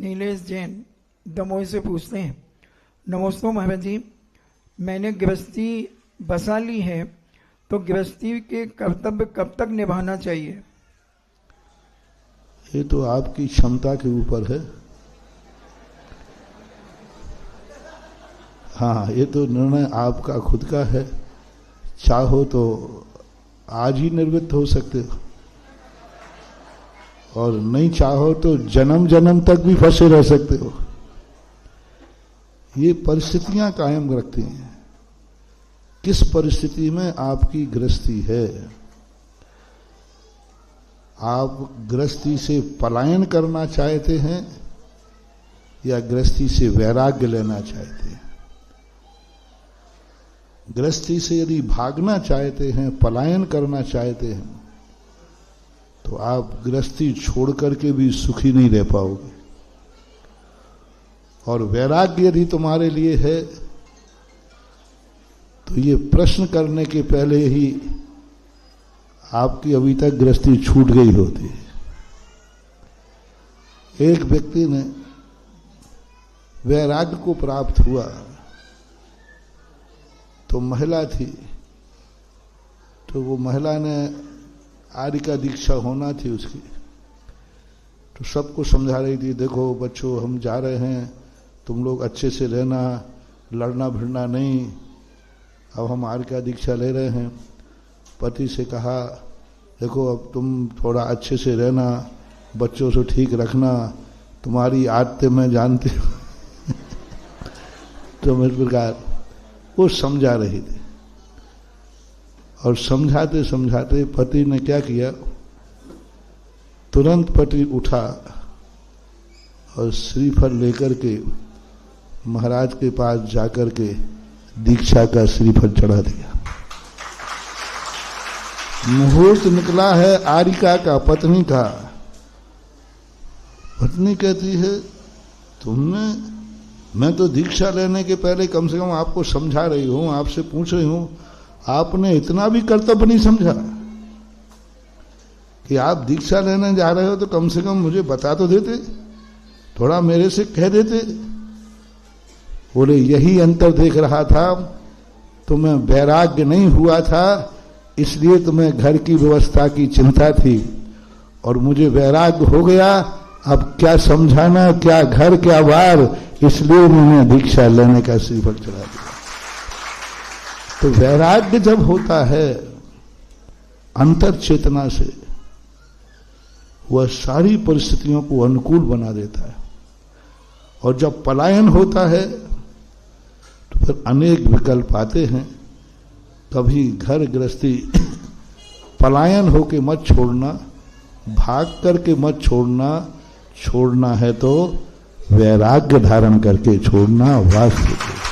नीलेश जैन दमोह से पूछते हैं, नमस्ते महाराज जी, मैंने गृहस्थी बसा ली है तो गृहस्थी के कर्तव्य कब तक निभाना चाहिए? ये तो आपकी क्षमता के ऊपर है। हाँ, ये तो निर्णय आपका खुद का है। चाहो तो आज ही निवृत्त हो सकते हो और नहीं चाहो तो जन्म जन्म तक भी फंसे रह सकते हो। ये परिस्थितियां कायम रखती हैं किस परिस्थिति में आपकी गृहस्थी है। आप गृहस्थी से पलायन करना चाहते हैं या गृहस्थी से वैराग्य लेना चाहते हैं? गृहस्थी से यदि भागना चाहते हैं, पलायन करना चाहते हैं, तो आप गृहस्थी छोड़ करके भी सुखी नहीं रह पाओगे। और वैराग्य यदि तुम्हारे लिए है तो ये प्रश्न करने के पहले ही आपकी अभी तक गृहस्थी छूट गई होती है। एक व्यक्ति ने वैराग्य को प्राप्त हुआ तो महिला थी, तो वो महिला ने आर्य का दीक्षा होना थी उसकी, तो सबको समझा रही थी, देखो बच्चों हम जा रहे हैं, तुम लोग अच्छे से रहना, लड़ना भिड़ना नहीं, अब हम आर्य का दीक्षा ले रहे हैं। पति से कहा, देखो अब तुम थोड़ा अच्छे से रहना, बच्चों से ठीक रखना, तुम्हारी आदतें मैं जानती हूँ। तो इस प्रकार वो समझा रही थी और समझाते समझाते पति ने क्या किया, तुरंत पति उठा और श्रीफल लेकर के महाराज के पास जाकर के दीक्षा का श्रीफल चढ़ा दिया। मुहूर्त निकला है आरिका का, पत्नी का। पत्नी कहती है, तुमने, मैं तो दीक्षा लेने के पहले कम से कम आपको समझा रही हूं, आपसे पूछ रही हूं, आपने इतना भी कर्तव्य नहीं समझा कि आप दीक्षा लेने जा रहे हो तो कम से कम मुझे बता तो देते, थोड़ा मेरे से कह देते। बोले यही अंतर देख रहा था, तुम्हें वैराग्य नहीं हुआ था, इसलिए तुम्हें घर की व्यवस्था की चिंता थी, और मुझे वैराग्य हो गया, अब क्या समझाना, क्या घर क्या बार, इसलिए मैंने दीक्षा लेने का श्रीफल चढ़ा दिया। तो वैराग्य जब होता है अंतर चेतना से, वह सारी परिस्थितियों को अनुकूल बना देता है। और जब पलायन होता है तो फिर अनेक विकल्प आते हैं। कभी घर गृहस्थी पलायन होके मत छोड़ना, भाग करके मत छोड़ना, छोड़ना है तो वैराग्य धारण करके छोड़ना वास्तविक।